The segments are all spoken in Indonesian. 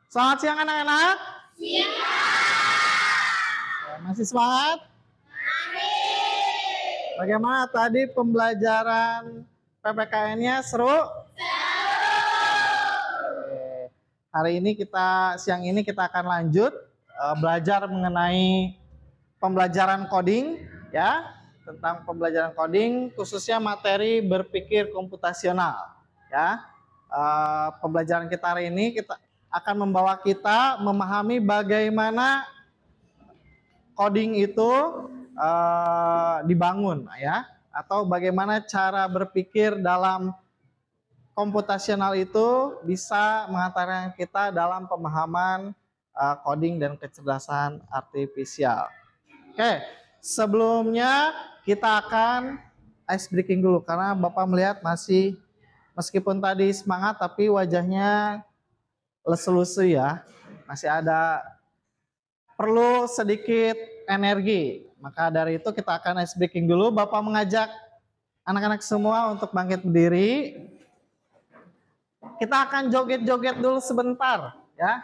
Selamat siang anak-anak. Siang. Masih semangat? Masih. Bagaimana tadi pembelajaran PPKN-nya seru? Seru. Hari ini siang ini kita akan lanjut belajar mengenai pembelajaran coding ya, tentang pembelajaran coding khususnya materi berpikir komputasional ya. Pembelajaran kita hari ini akan membawa kita memahami bagaimana coding itu dibangun ya, atau bagaimana cara berpikir dalam komputasional itu bisa mengantarkan kita dalam pemahaman coding dan kecerdasan artifisial. Oke, sebelumnya kita akan ice breaking dulu karena Bapak melihat masih meskipun tadi semangat tapi wajahnya lesu-lesu ya, masih ada perlu sedikit energi. Maka dari itu kita akan ice breaking dulu. Bapak mengajak anak-anak semua untuk bangkit berdiri. Kita akan joget-joget dulu sebentar ya,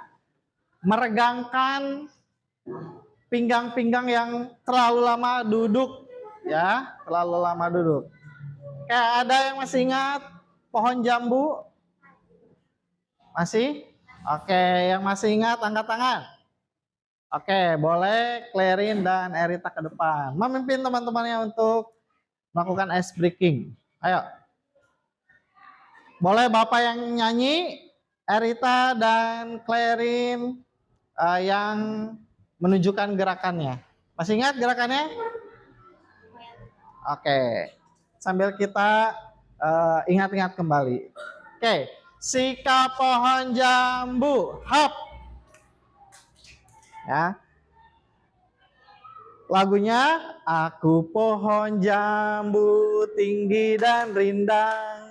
meregangkan pinggang-pinggang yang terlalu lama duduk ya, terlalu lama duduk. Kayak ada yang masih ingat pohon jambu? Masih? Oke, yang masih ingat angkat tangan. Oke, boleh Clarin dan Erita ke depan. Memimpin teman-temannya untuk melakukan ice breaking. Ayo. Boleh Bapak yang nyanyi, Erita dan Clarin yang menunjukkan gerakannya. Masih ingat gerakannya? Oke. Sambil kita ingat-ingat kembali. Oke. Sikap pohon jambu, hop. Ya. Lagunya, aku pohon jambu tinggi dan rindang,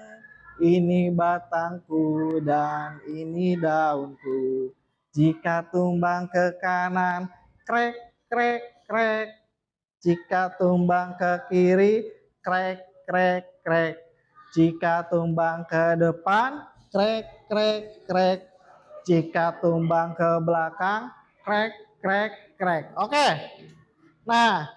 ini batangku dan ini daunku. Jika tumbang ke kanan, krek, krek, krek. Jika tumbang ke kiri, krek, krek, krek. Jika tumbang ke depan, krek, krek, krek. Jika tumbang ke belakang, krek, krek, krek. Oke. Nah,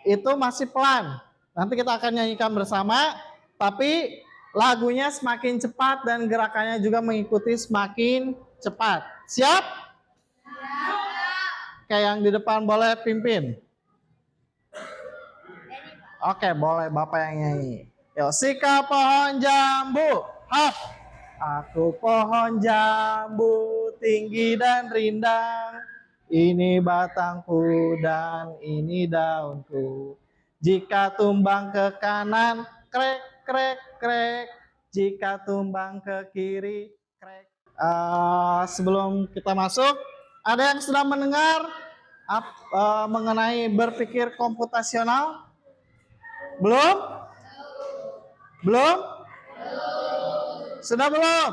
itu masih pelan. Nanti kita akan nyanyikan bersama, tapi lagunya semakin cepat dan gerakannya juga mengikuti semakin cepat. Siap? Siap. Oke, yang di depan boleh pimpin. Oke, boleh Bapak yang nyanyi. Yuk, sikap pohon jambu, hop. Aku pohon jambu tinggi dan rindang, ini batangku dan ini daunku. Jika tumbang ke kanan, krek, krek, krek. Jika tumbang ke kiri, krek. Sebelum kita masuk, ada yang sudah mendengar mengenai berpikir komputasional? Belum? Belum? Sudah belum?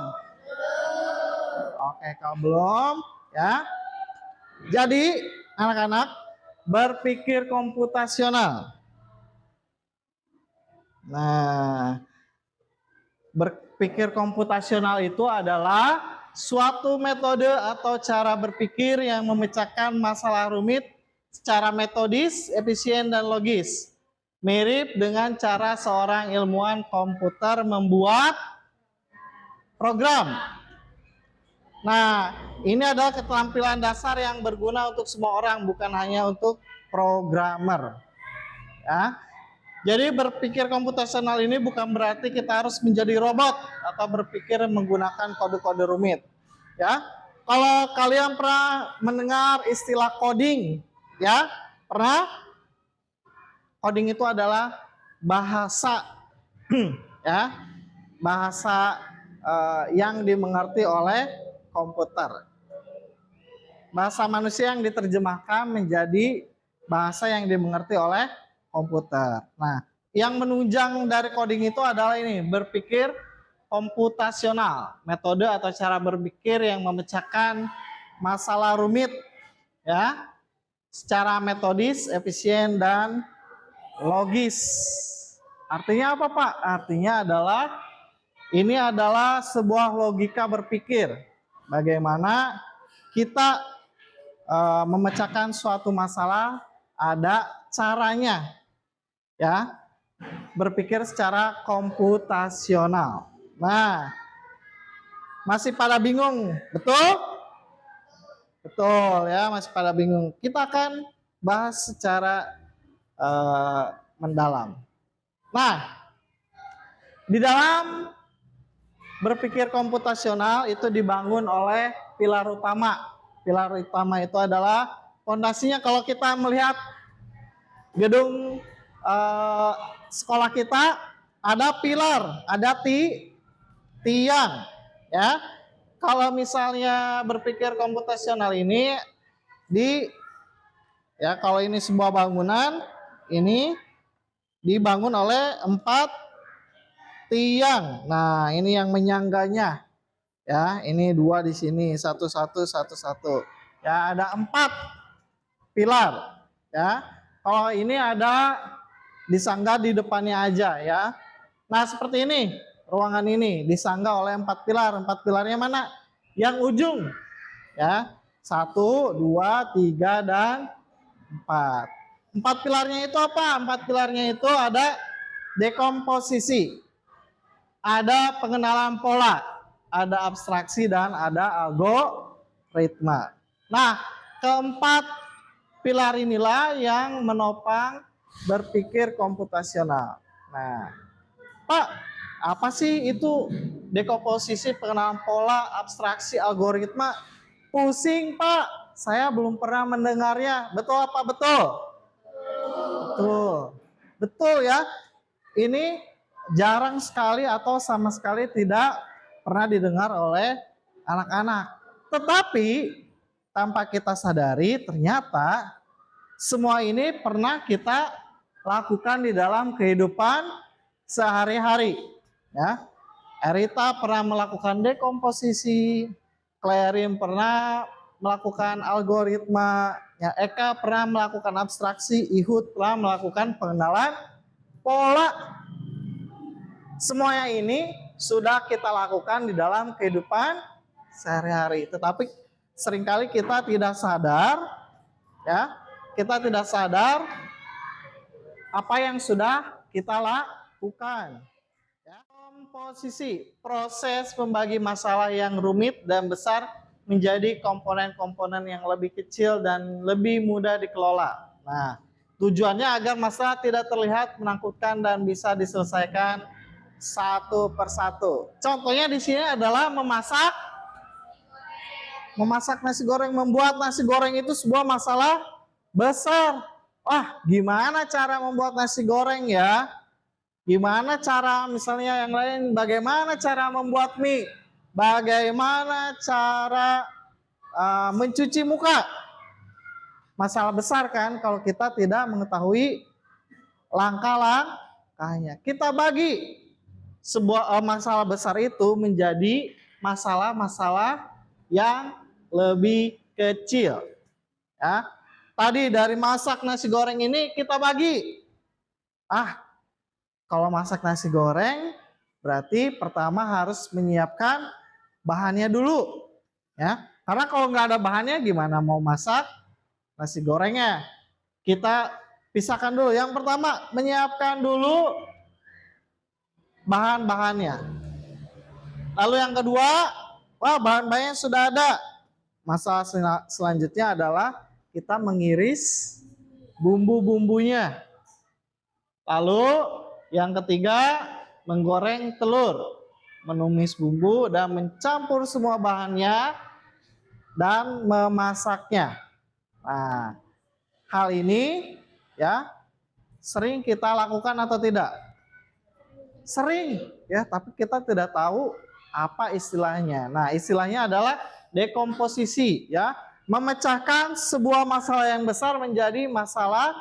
Oke, kalau belum, ya. Jadi, anak-anak, berpikir komputasional. Nah, berpikir komputasional itu adalah suatu metode atau cara berpikir yang memecahkan masalah rumit secara metodis, efisien, dan logis. Mirip dengan cara seorang ilmuwan komputer membuat program. Nah, ini adalah keterampilan dasar yang berguna untuk semua orang, bukan hanya untuk programmer. Ya. Jadi berpikir komputasional ini bukan berarti kita harus menjadi robot atau berpikir menggunakan kode-kode rumit. Ya, kalau kalian pernah mendengar istilah coding, ya, pernah? Coding itu adalah bahasa, ya, bahasa yang dimengerti oleh komputer. Bahasa manusia yang diterjemahkan menjadi bahasa yang dimengerti oleh komputer. Nah, yang menunjang dari coding itu adalah ini, berpikir komputasional, metode atau cara berpikir yang memecahkan masalah rumit, ya, secara metodis, efisien, dan logis. Artinya apa, Pak? Artinya adalah ini adalah sebuah logika berpikir. Bagaimana kita memecahkan suatu masalah ada caranya, ya. Berpikir secara komputasional. Nah, masih pada bingung, betul? Betul ya, masih pada bingung. Kita akan bahas secara mendalam. Nah, di dalam berpikir komputasional itu dibangun oleh pilar utama. Pilar utama itu adalah fondasinya. Kalau kita melihat gedung sekolah kita, ada pilar, ada tiang, ya. Kalau misalnya berpikir komputasional ini kalau ini sebuah bangunan, ini dibangun oleh 4 tiang. Nah, ini yang menyangganya. Ya, ini 2 di sini, 1 1 1 1. Ya, ada 4 pilar, ya. Kalau ini ada disangga di depannya aja, ya. Nah, seperti ini, ruangan ini disangga oleh 4 pilar. 4 pilarnya mana? Yang ujung, ya. 1, 2, 3, dan 4. 4 pilarnya itu apa? 4 pilarnya itu ada dekomposisi, ada pengenalan pola, ada abstraksi, dan ada algoritma. Nah, keempat pilar inilah yang menopang berpikir komputasional. Nah, Pak, apa sih itu dekomposisi, pengenalan pola, abstraksi, algoritma? Pusing, Pak. Saya belum pernah mendengarnya. Betul apa betul? Betul. Betul ya. Ini jarang sekali atau sama sekali tidak pernah didengar oleh anak-anak. Tetapi tanpa kita sadari ternyata semua ini pernah kita lakukan di dalam kehidupan sehari-hari. Ya, Erita pernah melakukan dekomposisi, Clarin pernah melakukan algoritma, ya, Eka pernah melakukan abstraksi, Ihud pernah melakukan pengenalan pola. Semuanya ini sudah kita lakukan di dalam kehidupan sehari-hari. Tetapi seringkali kita tidak sadar, ya, kita tidak sadar apa yang sudah kita lakukan. Ya. Komposisi, proses membagi masalah yang rumit dan besar menjadi komponen-komponen yang lebih kecil dan lebih mudah dikelola. Nah, tujuannya agar masalah tidak terlihat menakutkan dan bisa diselesaikan satu persatu. Contohnya di sini adalah memasak nasi goreng. Membuat nasi goreng itu sebuah masalah besar. Wah, gimana cara membuat nasi goreng ya? Gimana cara misalnya yang lain, bagaimana cara membuat mie? Bagaimana cara mencuci muka? Masalah besar kan kalau kita tidak mengetahui langkah-langkahnya. Kita bagi sebuah masalah besar itu menjadi masalah-masalah yang lebih kecil. Ya. Tadi dari masak nasi goreng ini kita bagi. Kalau masak nasi goreng berarti pertama harus menyiapkan bahannya dulu. Ya. Karena kalau nggak ada bahannya gimana mau masak nasi gorengnya? Kita pisahkan dulu. Yang pertama menyiapkan dulu bahan-bahannya. Lalu yang kedua, bahan-bahannya sudah ada. Masalah selanjutnya adalah kita mengiris bumbu-bumbunya. Lalu yang ketiga, menggoreng telur, menumis bumbu dan mencampur semua bahannya dan memasaknya. Nah, hal ini ya sering kita lakukan atau tidak? Sering ya, tapi kita tidak tahu apa istilahnya. Nah, istilahnya adalah dekomposisi, ya, memecahkan sebuah masalah yang besar menjadi masalah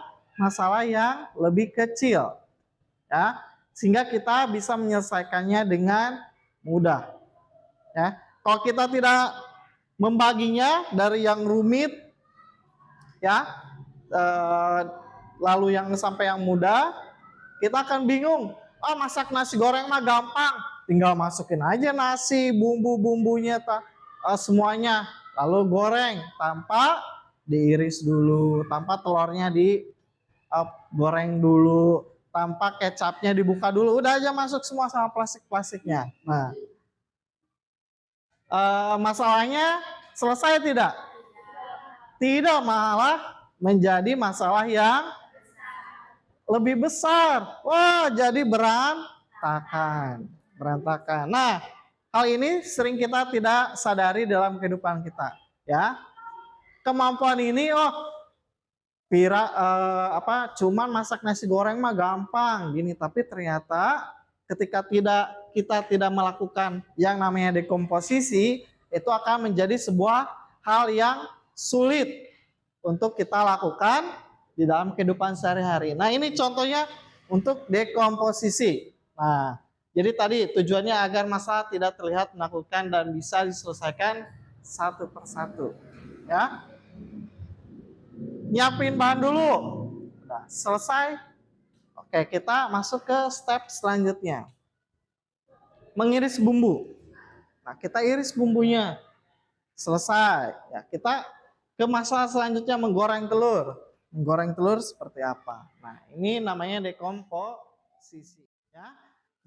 yang lebih kecil, ya, sehingga kita bisa menyelesaikannya dengan mudah. Ya, kalau kita tidak membaginya dari yang rumit, ya, lalu yang sampai yang mudah, kita akan bingung. Masak nasi goreng mah gampang, tinggal masukin aja nasi, bumbu-bumbunya, semuanya, lalu goreng tanpa diiris dulu, tanpa telurnya digoreng dulu, tanpa kecapnya dibuka dulu, udah aja masuk semua sama plastik-plastiknya. Nah, masalahnya selesai tidak? Tidak, malah menjadi masalah yang lebih besar. Wah, jadi berantakan. Nah, hal ini sering kita tidak sadari dalam kehidupan kita, ya. Kemampuan ini, cuman masak nasi goreng mah gampang gini, tapi ternyata ketika kita tidak melakukan yang namanya dekomposisi, itu akan menjadi sebuah hal yang sulit untuk kita lakukan di dalam kehidupan sehari-hari. Nah, ini contohnya untuk dekomposisi. Nah, jadi tadi tujuannya agar masalah tidak terlihat menakutkan dan bisa diselesaikan satu persatu. Ya, nyiapin bahan dulu. Nah, selesai. Oke, kita masuk ke step selanjutnya. Mengiris bumbu. Nah, kita iris bumbunya. Selesai. Ya, kita ke masalah selanjutnya menggoreng telur. Menggoreng telur seperti apa? Nah, ini namanya dekomposisi. Ya.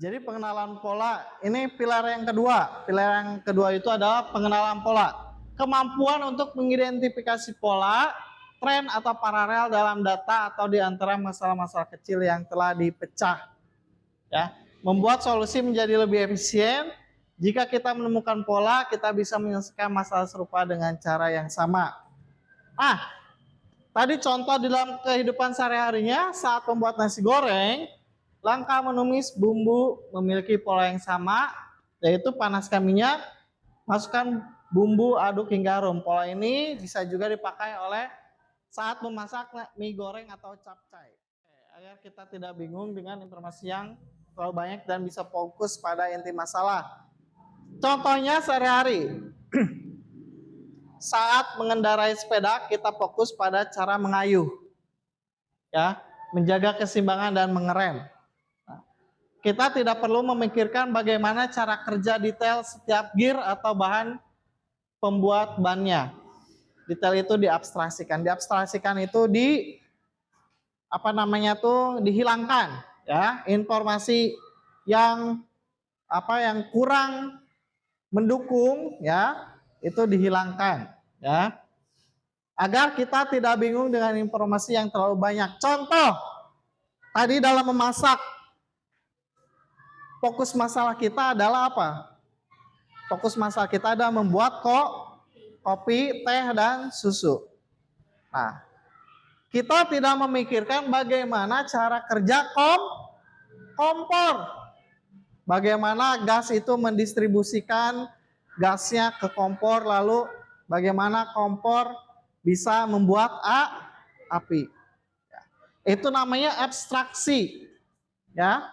Jadi pengenalan pola. Ini pilar yang kedua. Pilar yang kedua itu adalah pengenalan pola. Kemampuan untuk mengidentifikasi pola, tren atau paralel dalam data atau di antara masalah-masalah kecil yang telah dipecah. Ya, membuat solusi menjadi lebih efisien. Jika kita menemukan pola, kita bisa menyelesaikan masalah serupa dengan cara yang sama. Tadi contoh di dalam kehidupan sehari-harinya saat membuat nasi goreng, langkah menumis bumbu memiliki pola yang sama, yaitu panaskan minyak, masukkan bumbu, aduk hingga harum. Pola ini bisa juga dipakai oleh saat memasak mie goreng atau capcay. Agar kita tidak bingung dengan informasi yang terlalu banyak dan bisa fokus pada inti masalah. Contohnya sehari-hari. Saat mengendarai sepeda, kita fokus pada cara mengayuh, ya, menjaga keseimbangan dan mengerem. Kita tidak perlu memikirkan bagaimana cara kerja detail setiap gear atau bahan pembuat bannya. Detail itu diabstraksikan. Diabstraksikan itu dihilangkan, ya, informasi yang kurang mendukung, ya, itu dihilangkan, ya, agar kita tidak bingung dengan informasi yang terlalu banyak. Contoh tadi dalam memasak, fokus masalah kita adalah apa? Fokus masalah kita adalah membuat kopi, teh, dan susu. Nah, kita tidak memikirkan bagaimana cara kerja kompor. Bagaimana gas itu mendistribusikan gasnya ke kompor, lalu bagaimana kompor bisa membuat api. Itu namanya abstraksi, ya.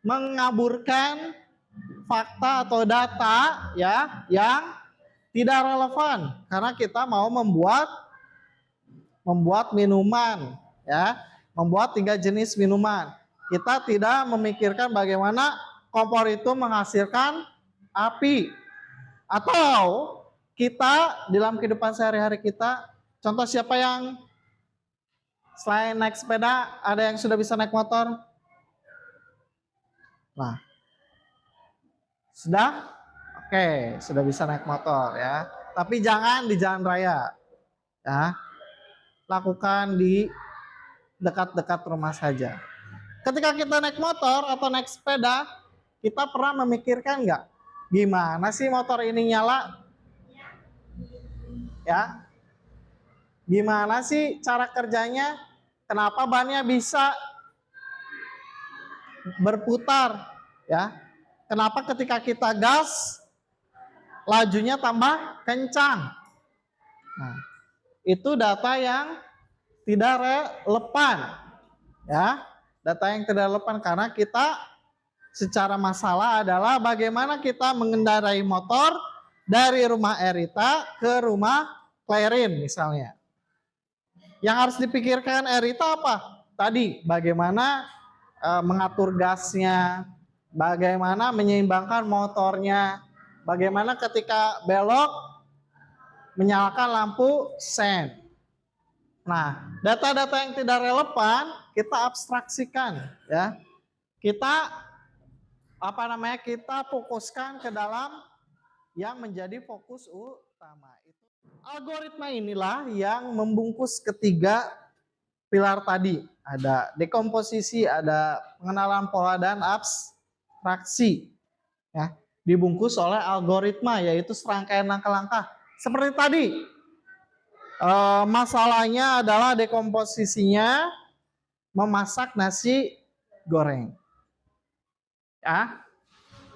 Mengaburkan fakta atau data, ya, yang tidak relevan karena kita mau membuat minuman, ya, membuat 3 jenis minuman. Kita tidak memikirkan bagaimana kompor itu menghasilkan api. Atau kita dalam kehidupan sehari-hari kita, contoh siapa yang selain naik sepeda ada yang sudah bisa naik motor? Nah, sudah? Oke, sudah bisa naik motor, ya. Tapi jangan di jalan raya, ya. Lakukan di dekat-dekat rumah saja. Ketika kita naik motor atau naik sepeda, kita pernah memikirkan nggak gimana sih motor ini nyala? Ya, gimana sih cara kerjanya? Kenapa bannya bisa berputar? Ya, kenapa ketika kita gas lajunya tambah kencang? Nah, itu data yang tidak relevan, ya. Data yang tidak relevan karena kita secara masalah adalah bagaimana kita mengendarai motor dari rumah Erita ke rumah Clarin misalnya. Yang harus dipikirkan Erita apa? Tadi bagaimana mengatur gasnya, bagaimana menyeimbangkan motornya, bagaimana ketika belok menyalakan lampu sen. Nah, data-data yang tidak relevan kita abstraksikan ya. Kita fokuskan ke dalam yang menjadi fokus utama. Algoritma inilah yang membungkus ketiga pilar tadi. Ada dekomposisi, ada pengenalan pola dan abstraksi. Ya, dibungkus oleh algoritma, yaitu serangkaian langkah-langkah. Seperti tadi, masalahnya adalah dekomposisinya memasak nasi goreng. Ya,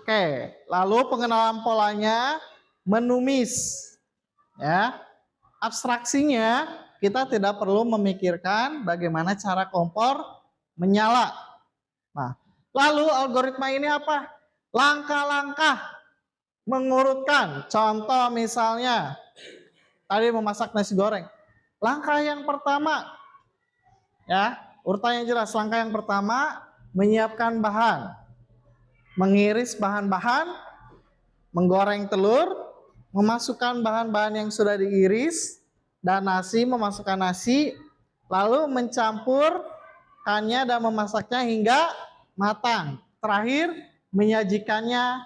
oke. Lalu pengenalan polanya menumis. Ya, abstraksinya kita tidak perlu memikirkan bagaimana cara kompor menyala. Nah, lalu algoritma ini apa? Langkah-langkah mengurutkan. Contoh misalnya tadi memasak nasi goreng. Langkah yang pertama, ya, urutannya jelas. Langkah yang pertama menyiapkan bahan, mengiris bahan-bahan, menggoreng telur, memasukkan bahan-bahan yang sudah diiris, dan nasi, memasukkan nasi, lalu mencampurkannya dan memasaknya hingga matang. Terakhir, menyajikannya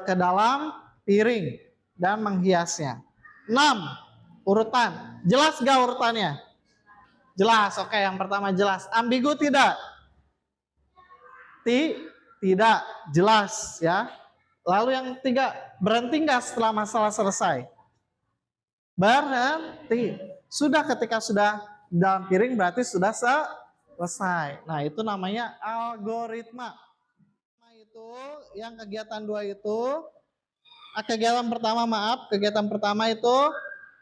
ke dalam piring dan menghiasnya. 6. Urutan. Jelas gak urutannya? Jelas. Oke, yang pertama jelas. Ambigu tidak? Tidak. Jelas ya. Lalu yang ketiga, berhenti nggak setelah masalah selesai? Berhenti. Sudah, ketika sudah dalam piring berarti sudah selesai. Nah, itu namanya algoritma. Nah, itu yang kegiatan 2 itu, kegiatan pertama itu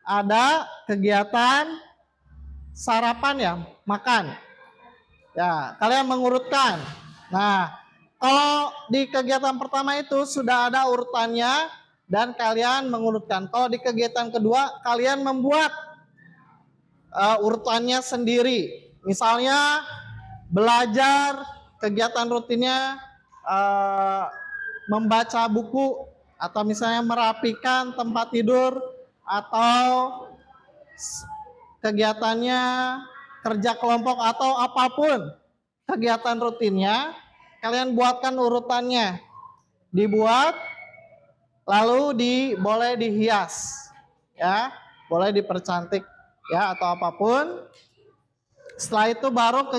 ada kegiatan sarapan ya, makan. Ya, kalian mengurutkan. Nah, kalau di kegiatan pertama itu sudah ada urutannya dan kalian mengurutkan. Kalau di kegiatan kedua kalian membuat urutannya sendiri. Misalnya belajar, kegiatan rutinnya membaca buku, atau misalnya merapikan tempat tidur, atau kegiatannya kerja kelompok atau apapun kegiatan rutinnya, kalian buatkan urutannya, dibuat, lalu boleh dihias, ya, boleh dipercantik, ya, atau apapun. Setelah itu baru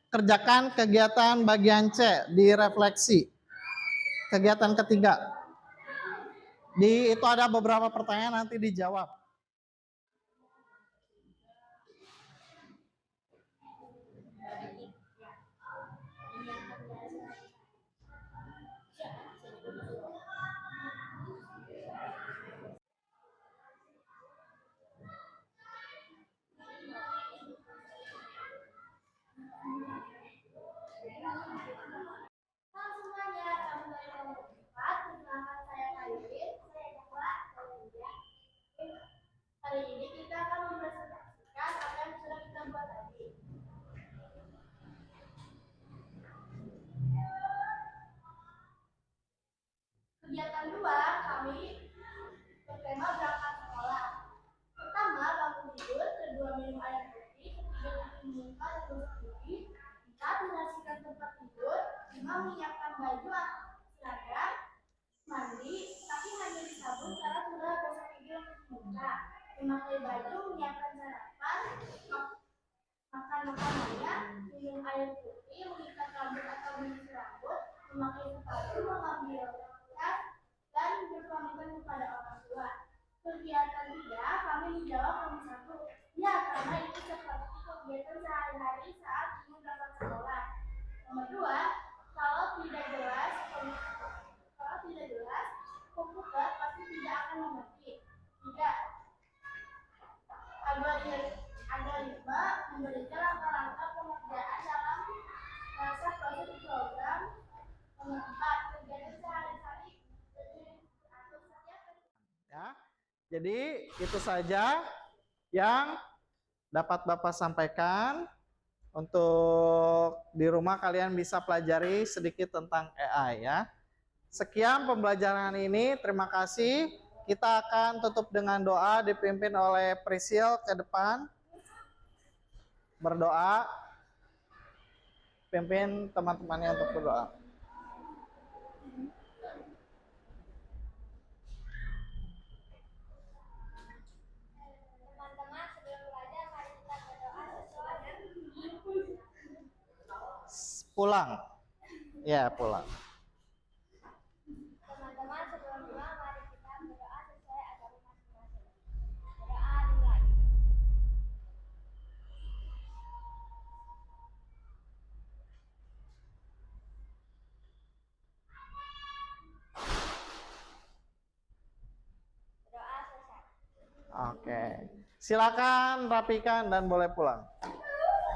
kerjakan kegiatan bagian C, direfleksi. Kegiatan ketiga, itu ada beberapa pertanyaan, nanti dijawab. Hari ini kita akan mempresentasikan apa yang sudah kita buat tadi. Kegiatan 2, kami bertema berangkat sekolah. Pertama, bangun tidur, kedua minum air putih, ketiga cuci muka dan gosok gigi, empat membersihkan tempat tidur, lima menyiapkan baju atau seragam, mandi, kaki mandi sabun karena sudah gosok gigi dan cuci muka, memakai baju, menyiapkan sarapan, makan makanannya, minum air putih, mengikat rambut atau menyisir rambut, memakai sepatu, mengambil tas, dan berpamitan kepada orang tua. Kegiatan 3, kami menjawab nomor 1. Ya, karena itu seperti kegiatan sehari-hari saat ingin berangkat sekolah. Nomor 2, kalau tidak jelas, komputer pasti tidak akan mengerti. 3, algoritma memberikan langkah-langkah pengerjaan dalam bahasa proses program. Nomor 4, kegiatan sehari-hari. Ya, jadi itu saja yang dapat Bapak sampaikan. Untuk di rumah kalian bisa pelajari sedikit tentang AI ya. Sekian pembelajaran ini, terima kasih. Kita akan tutup dengan doa dipimpin oleh Prisil ke depan. Berdoa, pimpin teman-temannya untuk berdoa. Teman-teman, sebelum belajar mari kita berdoa sesuai Pulang. Ya, pulang. teman-teman, sebelum pulang mari kita berdoa sesuai agama masing-masing. Berdoa dimulai. Berdoa selesai. Oke. Silakan rapikan dan boleh pulang.